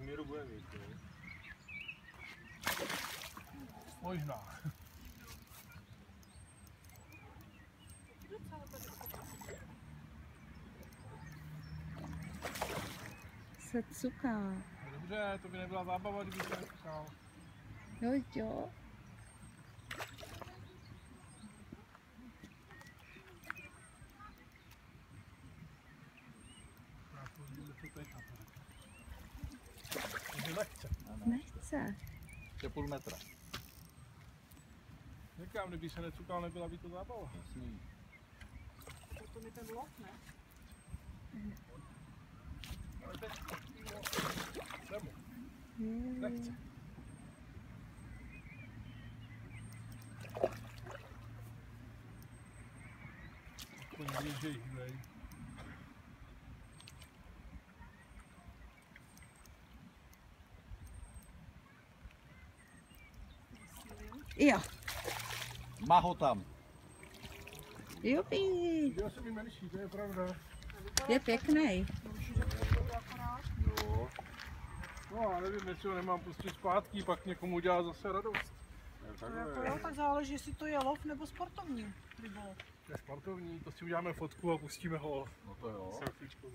míru bude mít, jo. Možná. Se cuká. Dobře, to by nebyla zábava, kdyby se necukal. Jo, jo. Nechce. Je půl metra. Říkám, kdyby se necukal, nebyla by to zábava. Jasný. To mi ten lov, ne? Ale teď nechce. Aspoň běžej, hej. Jo. Má ho tam. Jupi. Já jsem jí menší, to je pravda. Je pěkný. Jo. No, ale nevím, jestli ho nemám pustit zpátky, pak někomu udělá zase radost. Jako jo, tak záleží, jestli to je lov nebo sportovní rybolov. To je sportovní, to si uděláme fotku a pustíme ho. No to jo. Selfiečkou.